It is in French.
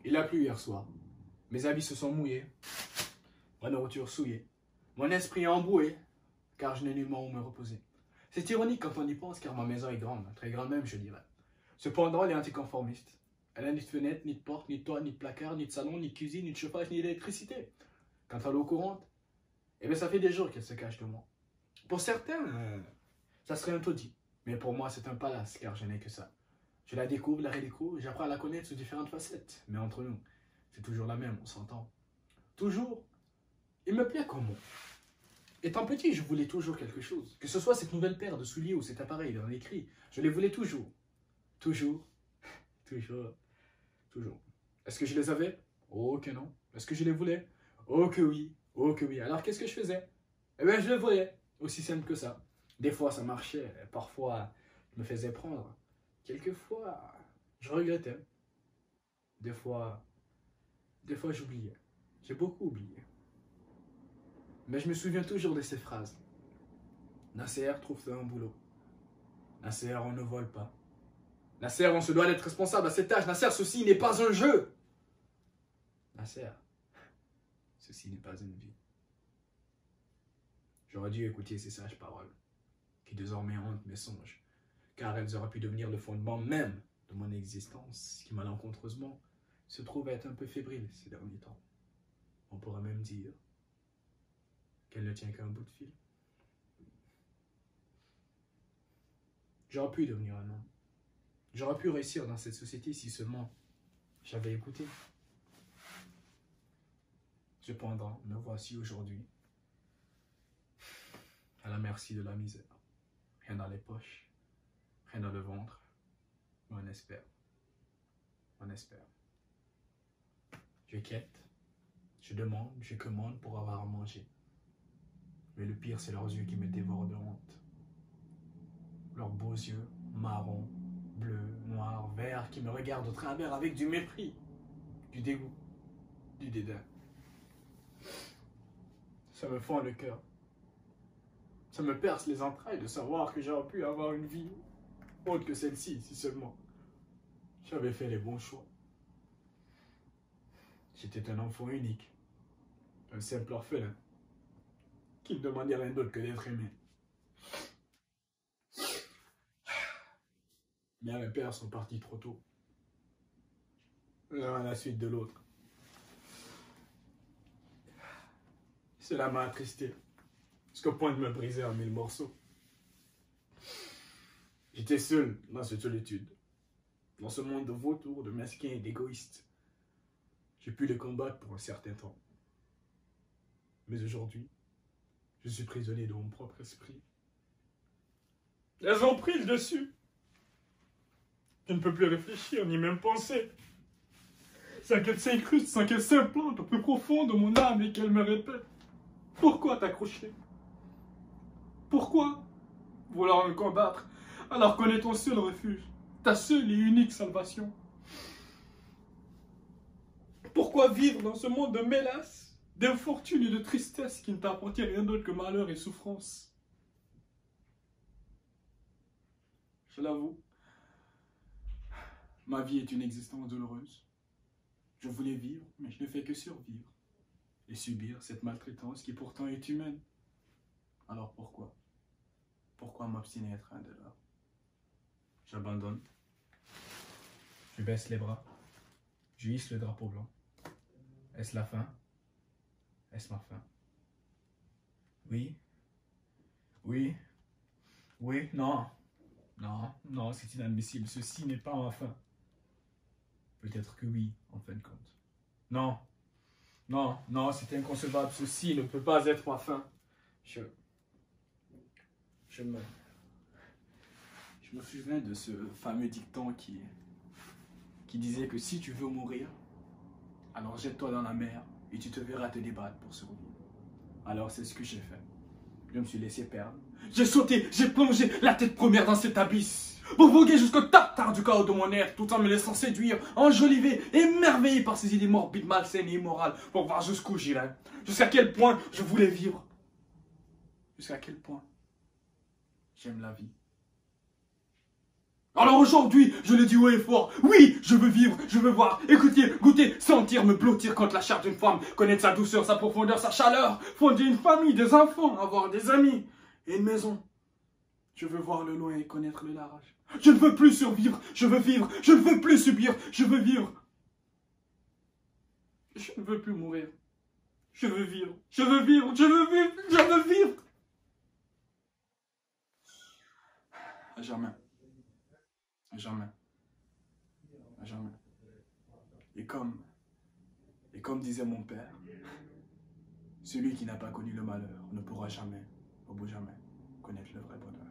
Il a plu hier soir. Mes habits se sont mouillés. Ma nourriture souillée. Mon esprit emboué, car je n'ai nullement où me reposer. C'est ironique quand on y pense, car ma maison est grande, très grande même, je dirais. Cependant, elle est anticonformiste. Elle n'a ni de fenêtre, ni de porte, ni de toit, ni de placard, ni de salon, ni de cuisine, ni de chauffage, ni d'électricité. Quant à l'eau courante, eh bien, ça fait des jours qu'elle se cache de moi. Pour certains, ça serait un taudis. Mais pour moi, c'est un palace, car je n'ai que ça. Je la découvre, la redécouvre, j'apprends à la connaître sous différentes facettes. Mais entre nous, c'est toujours la même, on s'entend. Toujours, il me plaît comme moi. Étant petit, je voulais toujours quelque chose. Que ce soit cette nouvelle paire de souliers ou cet appareil dans les cris, je les voulais toujours. Toujours, toujours, toujours. Est-ce que je les avais? Oh que non. Est-ce que je les voulais? Oh que oui, oh que oui. Alors qu'est-ce que je faisais? Eh bien, je les voyais. Aussi simple que ça. Des fois, ça marchait. Parfois, je me faisais prendre. Quelquefois, je regrettais. Des fois, j'oubliais. J'ai beaucoup oublié. Mais je me souviens toujours de ces phrases. Nasser, trouve-toi un boulot. Nasser, on ne vole pas. Nasser, on se doit d'être responsable à cet âge. Nasser, ceci n'est pas un jeu. Nasser, ceci n'est pas une vie. J'aurais dû écouter ces sages paroles, qui désormais hantent mes songes, car elles auraient pu devenir le fondement même de mon existence, qui malencontreusement se trouve être un peu fébrile ces derniers temps. On pourrait même dire qu'elle ne tient qu'à un bout de fil. J'aurais pu devenir un homme. J'aurais pu réussir dans cette société si seulement j'avais écouté. Cependant, me voici aujourd'hui, à la merci de la misère. Rien dans les poches, rien dans le ventre, mais on espère. On espère. Je quête, je demande, je commande pour avoir à manger. Mais le pire, c'est leurs yeux qui me dévorent de honte. Leurs beaux yeux, marrons, bleus, noirs, verts, qui me regardent au travers avec du mépris, du dégoût, du dédain. Ça me fend le cœur. Ça me perce les entrailles de savoir que j'aurais pu avoir une vie autre que celle-ci, si seulement j'avais fait les bons choix. J'étais un enfant unique, un simple orphelin, qui ne demandait rien d'autre que d'être aimé. Mère et père sont partis trop tôt, l'un à la suite de l'autre. Cela m'a attristé, jusqu'au point de me briser en 1000 morceaux. J'étais seul dans cette solitude, dans ce monde de vautours, de mesquins et d'égoïstes. J'ai pu le combattre pour un certain temps. Mais aujourd'hui, je suis prisonnier de mon propre esprit. Elles ont pris le dessus. Je ne peux plus réfléchir, ni même penser. Sans qu'elle s'incruste, sans qu'elle s'implante au plus profond de mon âme et qu'elle me répète. Pourquoi t'accrocher? Pourquoi vouloir me combattre alors qu'on est ton seul refuge, ta seule et unique salvation? Pourquoi vivre dans ce monde de mélasse, d'infortune et de tristesse qui ne t'a apporté rien d'autre que malheur et souffrance? Je l'avoue, ma vie est une existence douloureuse. Je voulais vivre, mais je ne fais que survivre et subir cette maltraitance qui pourtant est humaine. Alors pourquoi? Pourquoi m'obstiner à être un de leurs? J'abandonne. Je baisse les bras. Je hisse le drapeau blanc. Est-ce la fin? Est-ce ma fin? Oui. Oui. Oui. Non. Non. Non, c'est inadmissible. Ceci n'est pas ma fin. Peut-être que oui, en fin de compte. Non. Non. Non, c'est inconcevable. Ceci ne peut pas être ma fin. Je me souviens de ce fameux dicton qui disait que si tu veux mourir, alors jette-toi dans la mer et tu te verras te débattre pour survivre. Alors c'est ce que j'ai fait. Je me suis laissé perdre. J'ai sauté, j'ai plongé la tête première dans cet abysse pour voguer jusqu'au tartare du chaos de mon air tout en me laissant séduire, enjoliver, émerveillé par ces idées morbides, malsaines et immorales pour voir jusqu'où j'irais, jusqu'à quel point je voulais vivre, jusqu'à quel point j'aime la vie. Alors aujourd'hui, je le dis haut et fort, oui, je veux vivre, je veux voir, écouter, goûter, sentir, me blottir contre la chair d'une femme, connaître sa douceur, sa profondeur, sa chaleur, fonder une famille, des enfants, avoir des amis et une maison. Je veux voir le loin et connaître le large. Je ne veux plus survivre, je veux vivre, je ne veux plus subir, je veux vivre. Je ne veux plus mourir. Je veux vivre, je veux vivre, je veux vivre, je veux vivre. À jamais. À jamais. À jamais. Et comme disait mon père, celui qui n'a pas connu le malheur ne pourra jamais, au bout de jamais, connaître le vrai bonheur.